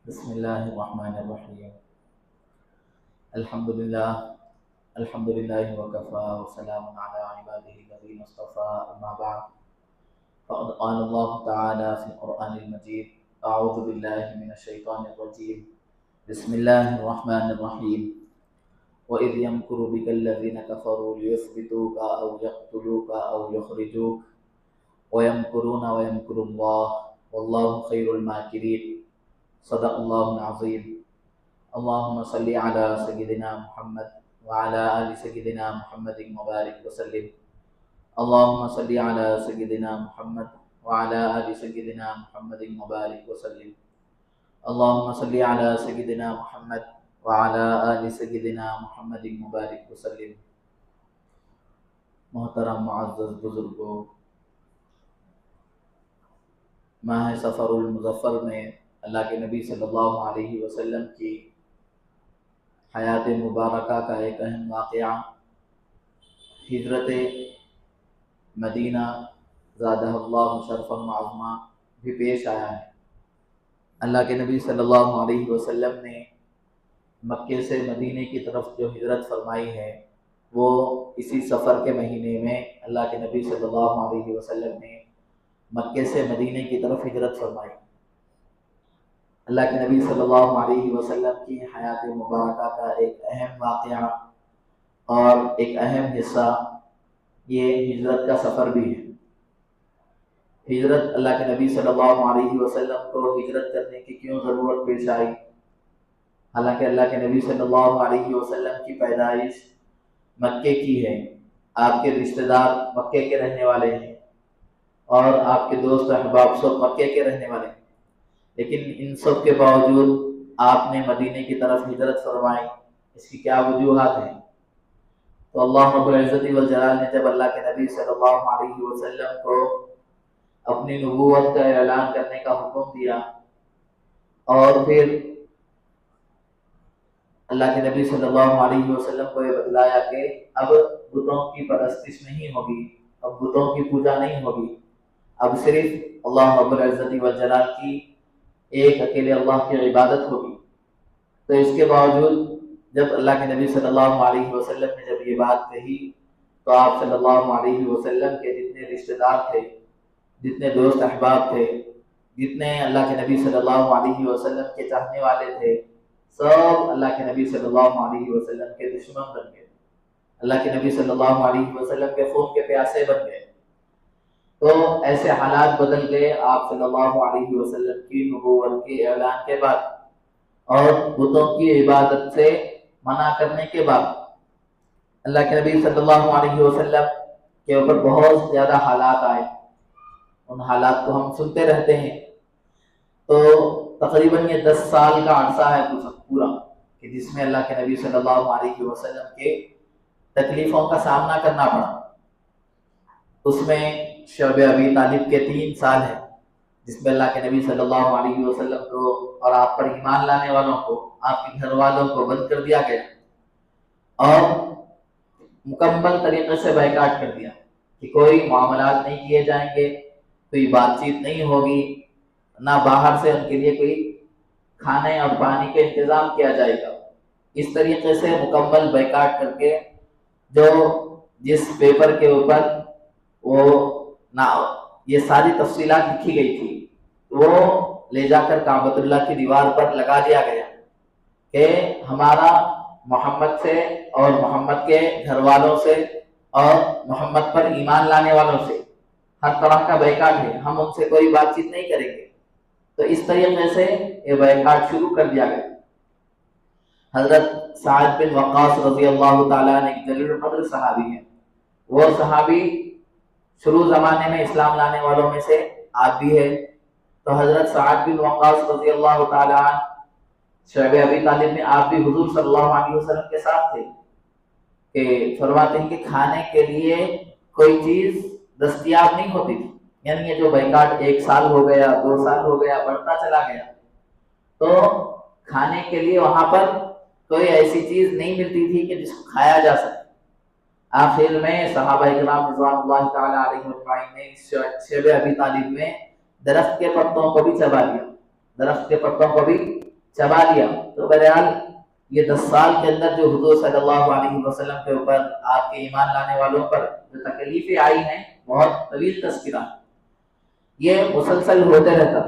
بسم الله الرحمن الرحيم. الحمد لله الحمد لله وكفى وسلام على عباده الذين اصطفى. أما بعد، فقد قال الله تعالى في القرآن المجيد: أعوذ بالله من الشيطان الرجيم. بسم الله الرحمن الرحيم. وإذ يمكر بك الذين كفروا ليثبتوك أو يقتلوك أو يخرجوك ويمكرون ويمكر الله والله خير الماكرين. صدق الله العظيم. اللهم صل على سيدنا محمد وعلى آل سيدنا محمد وبارك وسلم. اللهم صل على سيدنا محمد وعلى آل سيدنا محمد وبارك وسلم. اللهم صل على سيدنا محمد وعلى آل سيدنا محمد وبارك وسلم. محترم معزز بزرگوں، ماہ سفر المظفر میں اللہ کے نبی صلی اللہ علیہ وسلم کی حیات مبارکہ کا ایک اہم واقعہ ہجرت مدینہ زادہ اللہ شرفا وعظما بھی پیش آیا ہے۔ اللہ کے نبی صلی اللہ علیہ وسلم نے مکے سے مدینے کی طرف جو ہجرت فرمائی ہے وہ اسی سفر کے مہینے میں اللہ کے نبی صلی اللہ علیہ وسلم نے مکے سے مدینے کی طرف ہجرت فرمائی۔ اللہ کے نبی صلی اللہ علیہ وسلم کی حیات مبارکہ کا ایک اہم واقعہ اور ایک اہم حصہ یہ ہجرت کا سفر بھی ہے۔ ہجرت اللہ کے نبی صلی اللہ علیہ وسلم کو ہجرت کرنے کی کیوں ضرورت پیش آئی؟ حالانکہ اللہ کے نبی صلی اللہ علیہ وسلم کی پیدائش مکے کی ہے، آپ کے رشتہ دار مکے کے رہنے والے ہیں اور آپ کے دوست احباب سب مکے کے رہنے والے ہیں، لیکن ان سب کے باوجود آپ نے مدینے کی طرف ہجرت فرمائی۔ اس کی کیا وجوہات ہیں؟ تو اللہ رب العزت والجلال نے جب اللہ کے نبی صلی اللہ علیہ وسلم کو اپنی نبوت کا اعلان کرنے کا حکم دیا اور پھر اللہ کے نبی صلی اللہ علیہ وسلم کو یہ بتلایا کہ اب بتوں کی پرستش نہیں ہوگی، اب بتوں کی پوجا نہیں ہوگی، اب صرف اللہ رب العزت والجلال کی ایک اکیلے اللہ کی عبادت ہوگی۔ تو اس کے باوجود جب اللہ کے نبی صلی اللہ علیہ وسلم نے جب یہ بات کہی تو آپ صلی اللہ علیہ وسلم کے جتنے رشتہ دار تھے، جتنے دوست احباب تھے، جتنے اللہ کے نبی صلی اللہ علیہ وسلم کے چاہنے والے تھے، سب اللہ کے نبی صلی اللہ علیہ وسلم کے دشمن بن گئے، اللہ کے نبی صلی اللہ علیہ وسلم کے خون کے پیاسے بن گئے۔ تو ایسے حالات بدل گئے آپ صلی اللہ علیہ وسلم کی نبوت کے اعلان کے بعد اور بتوں کی عبادت سے منع کرنے کے بعد۔ اللہ کے نبی صلی اللہ علیہ وسلم کے اوپر بہت زیادہ حالات آئے، ان حالات کو ہم سنتے رہتے ہیں۔ تو تقریباً یہ 10 سال کا عرصہ ہے پورا کہ جس میں اللہ کے نبی صلی اللہ علیہ وسلم کے تکلیفوں کا سامنا کرنا پڑا۔ اس میں شعب ابی طالب کے 3 سال ہیں جس میں اللہ کے نبی صلی اللہ علیہ وسلم کو اور آپ پر ایمان لانے والوں کو، آپ کے گھر والوں کو بند کر دیا گیا اور مکمل طریقے سے بائیکاٹ کر دیا کہ کوئی معاملات نہیں کیے جائیں گے، کوئی بات چیت نہیں ہوگی، نہ باہر سے ان کے لیے کوئی کھانے اور پانی کا انتظام کیا جائے گا۔ اس طریقے سے مکمل بائیکاٹ کر کے جو جس پیپر کے اوپر وہ یہ ساری تفصیلات لکھی گئی تھی وہ لے جا کر کعبۃ اللہ کی دیوار پر لگا دیا گیا کہ ہمارا محمد سے اور محمد کے گھر والوں سے اور محمد پر ایمان لانے والوں سے ہر طرح کا بائیکاٹ ہے، ہم ان سے کوئی بات چیت نہیں کریں گے۔ تو اس طریقے سے یہ بائیکاٹ شروع کر دیا گیا۔ حضرت سعد بن وقاص رضی اللہ تعالیٰ عنہ ایک جلیل القدر صحابی ہیں، وہ صحابی شروع زمانے میں اسلام لانے والوں میں سے آپ بھی ہے۔ تو حضرت سعد بن وقاص رضی اللہ تعالیٰ عنہ شعب ابی طالب میں آپ بھی حضور صلی اللہ علیہ وسلم کے ساتھ تھے کہ فرماتے ہیں کہ کھانے کے لیے کوئی چیز دستیاب نہیں ہوتی تھی، یعنی یہ جو بائیکاٹ 1 سال ہو گیا، 2 سال ہو گیا، بڑھتا چلا گیا، تو کھانے کے لیے وہاں پر کوئی ایسی چیز نہیں ملتی تھی کہ جس کو کھایا جا سکے۔ آخر میں صحابہ کرام رضوان اللہ تعالی علیہم اجمعین نے اس شعب ابی طالب میں درخت کے پتوں کو بھی چبا دیا، درخت کے پتوں کو بھی چبا لیا. تو بہرحال یہ 10 سال کے اندر جو حضور صلی اللہ علیہ وسلم کے اوپر آپ کے ایمان لانے والوں پر جو تکلیفیں آئی ہیں بہت طویل تذکرہ، یہ مسلسل ہوتے رہتا.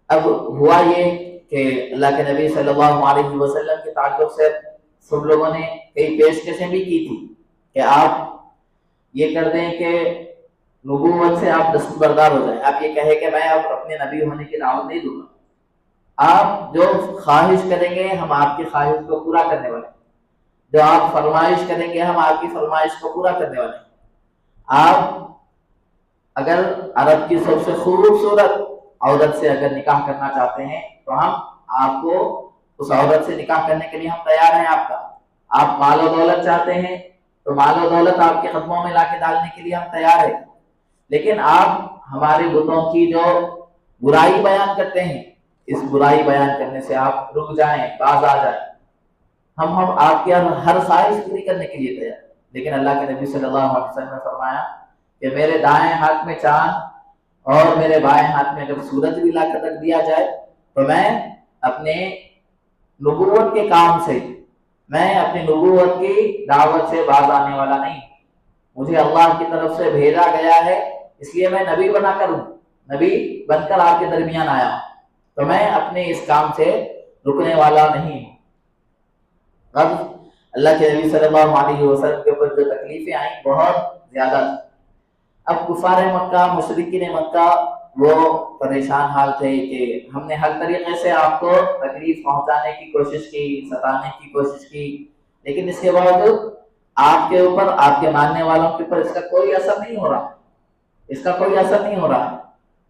اب ہوا یہ کہ اللہ کے نبی صلی اللہ علیہ وسلم کے تعلق سے سب لوگوں نے کئی پیشکشیں بھی کی تھی کہ آپ یہ کر دیں کہ نبوت سے آپ دستبردار ہو جائیں. آپ یہ کہیں کہ میں اب اپنے نبی ہونے کی دعوت نہیں دوں گا، آپ جو خواہش کریں گے ہم آپ کی خواہش کو پورا کرنے والے ہیں، جو آپ فرمائش کریں گے ہم آپ کی فرمائش کو پورا کرنے والے ہیں. آپ اگر عرب کی سب سے خوبصورت عورت سے اگر نکاح کرنا چاہتے ہیں تو ہم آپ کو اس عورت سے نکاح کرنے کے لیے ہم تیار ہیں. آپ کا آپ مال و دولت چاہتے ہیں تو مال و دولت آپ کے قدموں میں لا کے ڈالنے کے لیے ہم تیار ہیں. لیکن آپ ہمارے بتوں کی جو برائی بیان کرتے ہیں اس برائی بیان کرنے سے آپ رک جائیں، باز آ جائیں. ہم آپ کی ہر خواہش پوری کرنے کے لیے تیار. لیکن اللہ کے نبی صلی اللہ علیہ وسلم نے فرمایا کہ میرے دائیں ہاتھ میں چاند اور میرے بائیں ہاتھ میں اگر سورج بھی لا کر رکھ دیا جائے تو میں اپنے نبوت کے کام سے، میں اپنی نبوت کی دعوت سے باز آنے والا نہیں. مجھے اللہ کی طرف سے بھیجا گیا ہے، اس لیے میں نبی بنا کر ہوں، نبی بن کر آپ کے درمیان آیا ہوں، تو میں اپنے اس کام سے رکنے والا نہیں ہوں. اب اللہ کے نبی صلی اللہ علیہ وسلم کے اوپر جو تکلیفیں آئیں بہت زیادہ. اب کفار مکہ، مشرکین مکہ وہ پریشان حال تھے کہ ہم نے ہر طریقے سے آپ کو تکلیف پہنچانے کی کوشش کی، ستانے کی کوشش کی، لیکن اس کے باوجود آپ کے اوپر، آپ کے ماننے والوں کے اوپر اس کا کوئی اثر نہیں ہو رہا، اس کا کوئی اثر نہیں ہو رہا.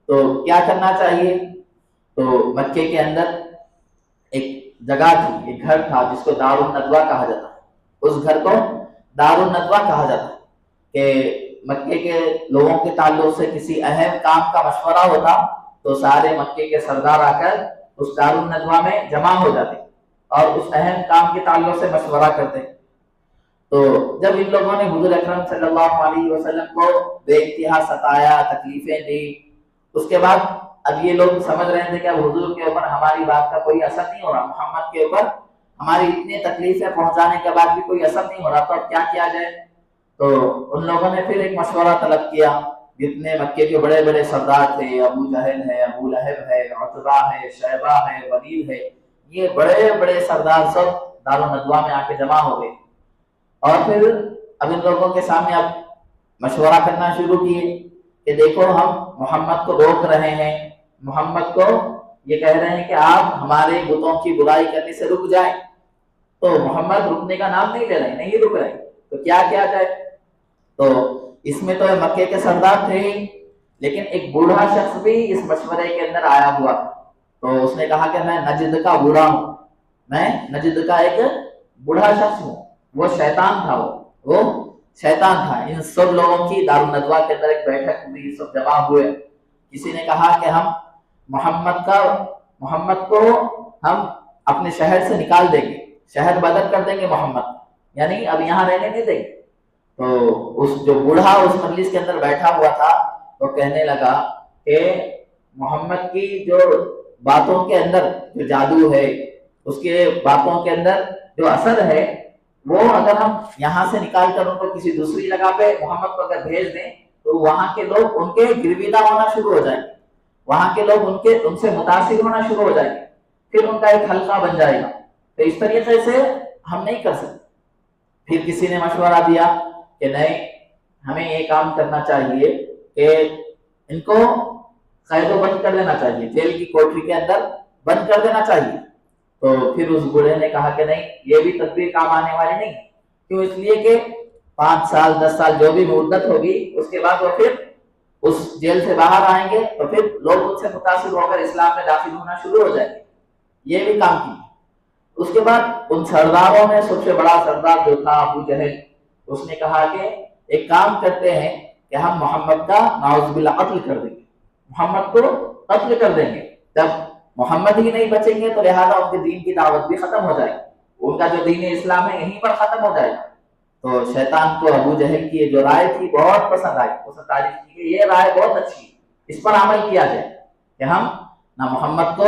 تو کیا کرنا چاہیے؟ تو مکے کے اندر ایک جگہ تھی، ایک گھر تھا جس کو دار الندوہ کہا جاتا ہے. اس گھر کو دار الندوہ کہا جاتا ہے کہ مکے کے لوگوں کے تعلق سے کسی اہم کام کا مشورہ ہوتا تو سارے مکے کے سردار آ کر اس دار الندوہ میں جمع ہو جاتے اور اس اہم کام کے تعلق سے مشورہ کرتے. تو جب ان لوگوں نے حضور اکرم صلی اللہ علیہ وسلم کو بے انتہا ستایا، تکلیفیں دی، اس کے بعد اب یہ لوگ سمجھ رہے تھے کہ اب حضور کے اوپر ہماری بات کا کوئی اثر نہیں ہو رہا، محمد کے اوپر ہماری اتنی تکلیفیں پہنچانے کے بعد بھی کوئی اثر نہیں ہو رہا، تو اب کیا کیا جائے؟ تو ان لوگوں نے پھر ایک مشورہ طلب کیا. جتنے مکے کے بڑے بڑے سردار تھے، ابو جہل ہے، ابو لہب ہے، عتبہ ہے، شیبہ ہے، ولید ہے، یہ بڑے بڑے سردار سب دار الندوہ میں آ کے جمع ہو گئے. اور پھر اب ان لوگوں کے سامنے اب مشورہ کرنا شروع کیے کہ دیکھو ہم محمد کو روک رہے ہیں، محمد کو یہ کہہ رہے ہیں کہ آپ ہمارے بتوں کی برائی کرنے سے رک جائیں، تو محمد رکنے کا نام نہیں لے رہے، نہیں رک رہے، تو کیا کیا جائے؟ تو اس میں تو مکے کے سردار تھے ہی، لیکن ایک بوڑھا شخص بھی اس مشورے کے اندر آیا ہوا. تو اس نے کہا کہ میں نجد کا بوڑھا ہوں، میں نجد کا ایک بوڑھا شخص ہوں. وہ شیطان تھا، وہ شیطان تھا. ان سب لوگوں کی دار الندوہ کے اندر ایک بیٹھک ہوئی، سب جمع ہوئے. کسی نے کہا کہ ہم محمد کو ہم اپنے شہر سے نکال دیں گے، شہر بدل کر دیں گے محمد، یعنی اب یہاں رہنے نہیں دیں گے. تو اس جو بوڑھا اس مجلس کے اندر بیٹھا ہوا تھا وہ کہنے لگا کہ محمد کی جو باتوں کے اندر جو جادو ہے، اس کے باتوں کے اندر جو اثر ہے، وہ اگر ہم یہاں سے نکال کر ان کو کسی دوسری جگہ پہ محمد کو اگر بھیج دیں تو وہاں کے لوگ ان کے گرویدہ ہونا شروع ہو جائیں گے، وہاں کے لوگ ان سے متاثر ہونا شروع ہو جائیں گے، پھر ان کا ایک حلقہ بن جائے گا. تو اس طریقے سے ہم نہیں کر سکتے. پھر کسی نے مشورہ دیا کہ نہیں، ہمیں یہ کام کرنا چاہیے کہ ان کو قید و بند کر دینا چاہیے، جیل کی کوٹری کے اندر بند کر دینا چاہیے. تو پھر اس بوڑھے نے کہا کہ نہیں، یہ بھی تدبیر کام آنے والی نہیں. کیوں؟ اس لیے کہ 5 سال 10 سال جو بھی مدت ہوگی، اس کے بعد وہ پھر اس جیل سے باہر آئیں گے تو پھر لوگ ان سے متاثر ہو کر اسلام میں داخل ہونا شروع ہو جائیں گے. یہ بھی کام کی. اس کے بعد ان سرداروں میں سب سے بڑا سردار جو تھا ابو جہل، اس نے کہا کہ ایک کام کرتے ہیں کہ ہم محمد کا نعوذ باللہ قتل کر دیں گے، محمد کو قتل کر دیں گے. جب محمد ہی نہیں بچیں گے تو لہذا ان کے دین کی دعوت بھی ختم ہو جائے گی، ان کا جو دین اسلام ہے یہیں پر ختم ہو جائے گا. تو شیطان کو ابو جہل کی جو رائے تھی بہت پسند آئی. اس نے تعریف کی کہ یہ رائے بہت اچھی ہے، اس پر عمل کیا جائے کہ ہم نہ محمد کو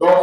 2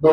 2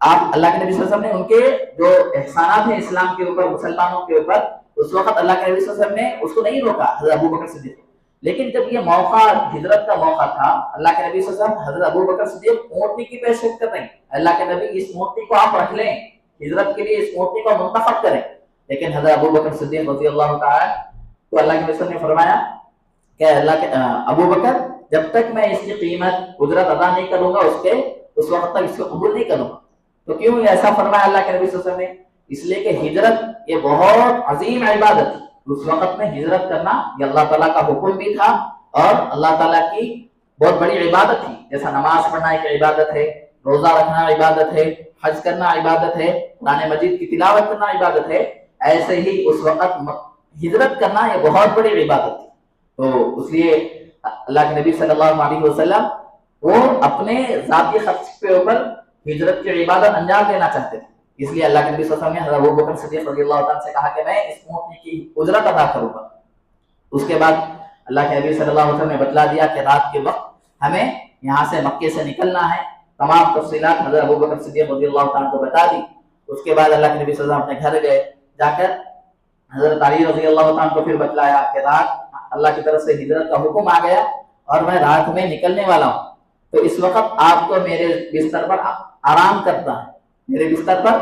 آپ اللہ کے نبی صلی اللہ علیہ وسلم نے ان کے جو احسانات ہیں اسلام کے اوپر، مسلمانوں کے اوپر، اس وقت اللہ کے نبی صلی اللہ علیہ وسلم نے اس کو نہیں روکا حضرت ابو بکر صدیق۔ لیکن جب یہ موقع ہجرت کا موقع تھا، اللہ کے نبی صلی اللہ علیہ وسلم حضرت ابو بکر صدیق اونٹنی کی پیشکش کر رہے ہیں، اللہ کے نبی اس اونٹنی کو آپ رکھ لیں، ہجرت کے لیے اس اونٹنی کو منتخب کریں، لیکن حضرت ابو بکر صدیق رضی اللہ تعالی تو اللہ کے نبی صلی اللہ علیہ وسلم نے فرمایا کہ اللہ کے ابو بکر جب تک میں اس کی قیمت اجرت ادا نہیں کروں گا اس وقت تک اس کو قبول نہیں کروں گا۔ تو کیوں یہ ایسا فرمایا اللہ کے نبی صلی اللہ علیہ وسلم نے؟ اس لیے کہ ہجرت یہ بہت عظیم عبادت تھی، اس وقت میں ہجرت کرنا یہ اللہ تعالیٰ کا حکم بھی تھا اور اللہ تعالیٰ کی بہت بڑی عبادت تھی، جیسا نماز پڑھنا ایک عبادت ہے، روزہ رکھنا عبادت ہے، حج کرنا عبادت ہے، قرآن مجید کی تلاوت کرنا عبادت ہے، ایسے ہی اس وقت ہجرت کرنا یہ بہت بڑی عبادت تھی۔ تو اس لیے اللہ کے نبی صلی اللہ علیہ وسلم وہ اپنے ذاتی خرچ کے اوپر ہجرت کی عبادت انجام دینا چاہتے تھے، اس لیے اللہ کے نبی صلی اللہ علیہ وسلم نے حضرت ابو بکر صدیق رضی اللہ تعالیٰ سے کہا کہ میں اس اونٹنی کی اجرت ادا کروں گا۔ اس کے بعد اللہ کے نبی صلی اللہ علیہ وسلم نے بتلا دیا کہ رات کے وقت ہمیں یہاں سے مکے سے نکلنا ہے، تمام تفصیلات حضرت ابو بکر صدیق رضی اللہ تعالیٰ کو بتا دی۔ اس کے بعد اللہ کے نبی صلی اللہ علیہ وسلم اپنے گھر گئے، جا کر حضرت علی رضی اللہ تعالیٰ کو پھر بتلایا کہ رات اللہ کی طرف سے ہجرت کا حکم آ گیا اور میں رات میں نکلنے والا ہوں، تو اس وقت آپ کو میرے بستر پر آرام کرتا ہے، میرے بستر پر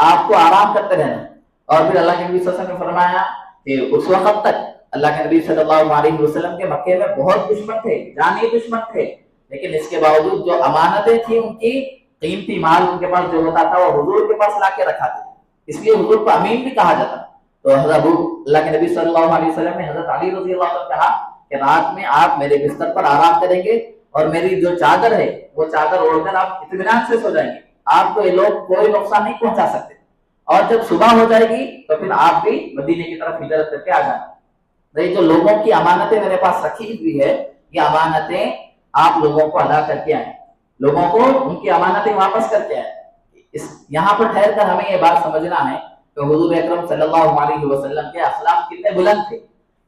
آپ کو آرام کرتے رہنا۔ اور پھر اللہ کے نبی صلی اللہ علیہ وسلم نے فرمایا کہ اس وقت تک اللہ کے نبی صلی اللہ علیہ وسلم کے مکے میں بہت دشمن تھے، جانی دشمن تھے، لیکن اس کے باوجود جو امانتیں تھیں ان کی قیمتی مال ان کے پاس جو ہوتا تھا وہ حضور کے پاس لا کے رکھا تھا، اس لیے حضور کو امین بھی کہا جاتا۔ تو حضرت اللہ کے نبی صلی اللہ علیہ وسلم نے حضرت علی رضی اللہ عنہ کہا کہ رات میں آپ میرے بستر پر آرام کریں گے اور میری جو چادر ہے وہ چادر اوڑھ کر آپ اطمینان سے سو جائیں گے، آپ کو یہ لوگ کوئی نقصان نہیں پہنچا سکتے، اور جب صبح ہو جائے گی تو پھر آپ بھی مدینے کی طرف ہجرت کر کے آ جانا۔ نہیں جو لوگوں کی امانتیں میرے پاس رکھی ہوئی ہے، یہ امانتیں آپ لوگوں کو ادا کر کے آئیں، لوگوں کو ان کی امانتیں واپس کر کے آئیں۔ یہاں پر ٹھہر کر ہمیں یہ بات سمجھنا ہے کہ حضور اکرم صلی اللہ علیہ وسلم کے اخلاق کتنے بلند تھے،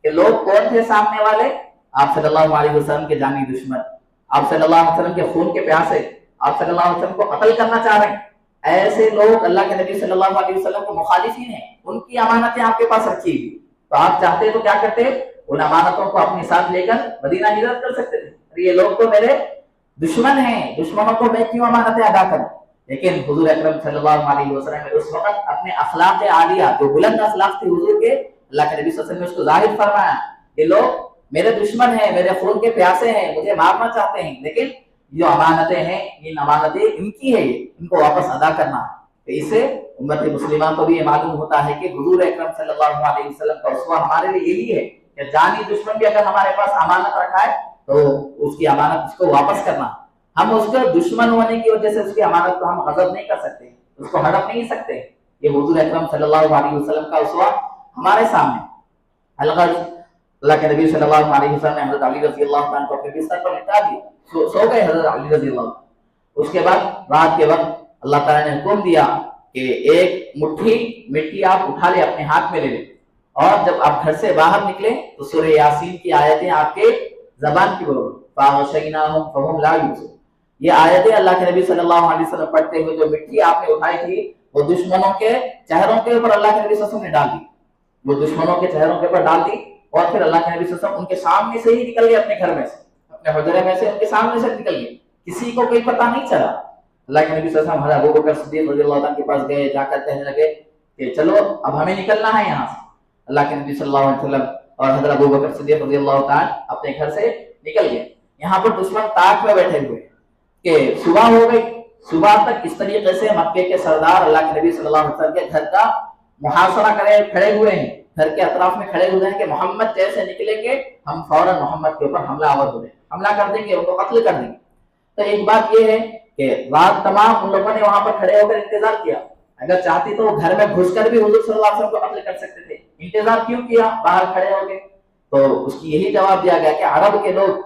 کہ لوگ کون تھے سامنے والے؟ آپ صلی اللہ علیہ وسلم کے جانی دشمن، آپ صلی اللہ علیہ وسلم کے خون کے پیاسے، آپ صلی اللہ علیہ وسلم کو قتل کرنا چاہ رہے ہیں، ایسے لوگ اللہ کے نبی صلی اللہ علیہ وسلم کے مخالفین ہیں، ان کی امانتیں آپ کے پاس رکھی ہوئی، تو آپ چاہتے تو کیا کرتے؟ ان امانتوں کو اپنے ساتھ لے کر مدینہ ہجرت کر سکتے تھے۔ یہ لوگ تو میرے دشمن ہیں، دشمنوں کو میں کیوں امانتیں ادا کروں؟ لیکن حضور اکرم صلی اللہ علیہ وسلم نے اس وقت اپنے اخلاق عالیہ جو بلند اخلاق تھے حضور کے، اللہ کے نبی صلی اللہ علیہ وسلم نے اس کو ظاہر فرمایا، یہ لوگ میرے دشمن ہیں، میرے خون کے پیاسے ہیں، مجھے مارنا چاہتے ہیں، لیکن جو امانتیں ہیں ان امانتیں ان کی ہے، ان کو واپس ادا کرنا ہے۔ تو اس سے امت مسلمہ کو بھی یہ معلوم ہوتا ہے کہ حضور اکرم صلی اللہ علیہ وسلم کا اسوہ ہمارے لیے یہی ہے کہ جانی دشمن بھی اگر ہمارے پاس امانت رکھا ہے تو اس کی امانت اس کو واپس کرنا، ہم اس کے دشمن ہونے کی وجہ سے اس کی امانت کو ہم غضب نہیں کر سکتے، اس کو ہڑپ نہیں سکتے۔ یہ حضور اکرم صلی اللہ علیہ وسلم کا اسوہ ہمارے سامنے۔ اللہ کے نبی صلی اللہ علیہ وسلم نے حضرت علی رضی اللہ عنہ کو اپنے بستر پر لٹا دیا، سو گئے حضرت علی رضی اللہ عنہ۔ اس کے بعد رات کے وقت اللہ تعالیٰ نے حکم دیا کہ ایک مٹھی مٹی آپ اٹھا لیں، اپنے ہاتھ میں لے لیں، اور جب آپ گھر سے باہر نکلیں تو سورہ یاسین کی آیتیں آپ کے زبان کی بولو، فَغَشَيْنَاهُمْ فَهُمْ لَا يُبْصِرُونَ، یہ آیتیں اللہ کے نبی صلی اللہ علیہ وسلم پڑھتے ہوئے جو مٹی آپ نے اٹھائی تھی وہ دشمنوں کے چہروں کے اوپر اللہ کے نبی صلی اللہ علیہ وسلم نے ڈال دی، وہ دشمنوں کے چہروں کے اوپر ڈال دی، اور پھر اللہ کے نبی صلی اللہ علیہ وسلم ان کے سامنے سے ہی نکل گئے، اپنے گھر میں سے، اپنے حجرے میں سے ان کے سامنے سے نکل گئے، کسی کو کوئی پتہ نہیں چلا۔ اللہ کے نبی صلی اللہ علیہ وسلم حضرت ابو بکر صدیق رضی اللہ عنہ کے پاس گئے، جا کر کہنے لگے کہ چلو اب ہمیں نکلنا ہے یہاں سے۔ اللہ کے نبی صلی اللہ علیہ وسلم اور حضرت ابو بکر صدیق رضی اللہ تعالیٰ اپنے گھر سے نکل گئے۔ یہاں پر دشمن تاک میں بیٹھے ہوئے کہ صبح ہو گئی، صبح تک اس طریقے سے مکے کے سردار اللہ کے نبی صلی اللہ علیہ وسلم کے گھر کا محاصرہ کرے کھڑے ہوئے ہیں، گھر کے اطراف میں کھڑے ہوئے ہیں کہ محمد جیسے نکلیں گے ہم فوراً محمد کے اوپر حملہ آور ہو جائیں، حملہ کر دیں گے، ان کو قتل کر دیں گے۔ تو ایک بات یہ ہے کہ رات تمام ان لوگوں نے وہاں پر کھڑے ہو کر انتظار کیا، اگر چاہتی تو گھر میں گھس کر بھی حضور صلی اللہ علیہ وسلم کو قتل کر سکتے تھے، انتظار کیوں کیا باہر کھڑے ہو گئے؟ تو اس کی یہی جواب دیا گیا کہ عرب کے لوگ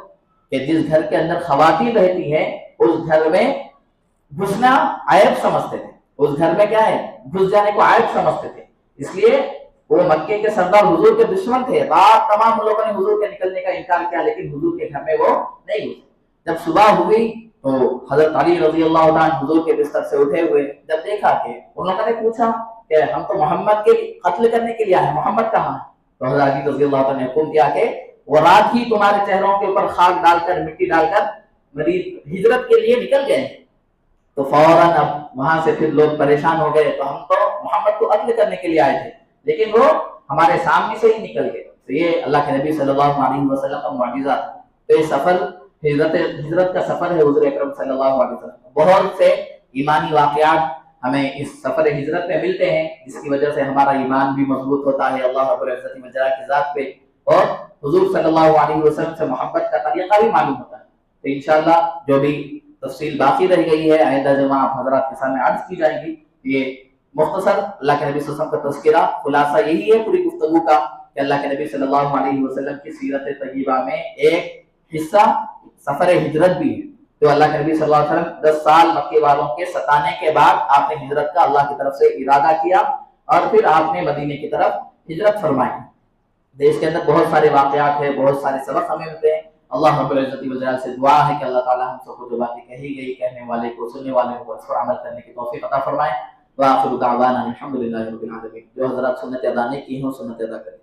کہ جس گھر کے اندر خواتین رہتی ہیں اس گھر میں گھسنا عیب سمجھتے تھے، اس گھر میں کیا ہے گھس جانے کو عیب سمجھتے تھے، اس لیے وہ مکے کے سردار حضور کے دشمن تھے۔ رات تمام لوگوں نے حضور کے نکلنے کا انکار کیا، لیکن حضور کے گھر میں وہ نہیں گھسے۔ جب صبح ہوئی تو حضرت علی رضی اللہ عنہ حضور کے بستر سے اٹھے ہوئے جب دیکھا کہ ان لوگوں نے پوچھا کہ ہم تو محمد کے قتل کرنے کے لیے آئے ہیں، محمد کہاں ہے؟ تو حضرت علی رضی اللہ عنہ نے حکم دیا کہ وہ رات ہی تمہارے چہروں کے اوپر خاک ڈال کر مٹی ڈال کر مریض ہجرت کے لیے نکل گئے۔ تو فوراً اب وہاں سے پھر لوگ پریشان ہو گئے، تو ہم تو محمد کو قتل کرنے کے لیے آئے تھے لیکن وہ ہمارے سامنے سے ہی نکل گئے۔ تو یہ اللہ کے نبی صلی اللہ علیہ وسلم کا معجزہ تھا۔ تو یہ سفر ہجرت کا سفر ہے حضور اکرم صلی اللہ علیہ وسلم۔ بہت سے ایمانی واقعات ہمیں اس سفر ہجرت میں ملتے ہیں جس کی وجہ سے ہمارا ایمان بھی مضبوط ہوتا ہے اللہ رب العزت والجلال کی ذات پہ، اور حضور صلی اللہ علیہ وسلم سے محبت کا طریقہ بھی معلوم ہوتا ہے۔ تو انشاءاللہ جو بھی تفصیل باقی رہ گئی ہے آئندہ جمعہ آپ حضرات کے سامنے عرض کی جائے گی۔ یہ مختصر اللہ کے نبی صلی اللہ علیہ وسلم کا تذکرہ، خلاصہ یہی ہے پوری گفتگو کا کہ اللہ کے نبی صلی اللہ علیہ وسلم کی سیرت طیبہ میں ایک حصہ سفر ہجرت بھی ہے۔ تو اللہ کے نبی صلی اللہ علیہ وسلم 10 سال مکے والوں کے ستانے کے بعد آپ نے ہجرت کا اللہ کی طرف سے ارادہ کیا اور پھر آپ نے مدینے کی طرف ہجرت فرمائی۔ دیش کے اندر بہت سارے واقعات ہیں، بہت سارے سبق ہمیں ملتے ہیں۔ اللہ رب العزت والجلال سے دعا ہے کہ اللہ تعالی ہم سب کو جو باتیں کہی گئی، کہنے والے کو، سننے والے کو اس پر عمل کرنے کی توفیق عطا فرمائے۔ وآخر دعوانا الحمدللہ رب العالمین۔ جو حضرات سنت ادا نہیں کی ہیں سنت ادا کریں۔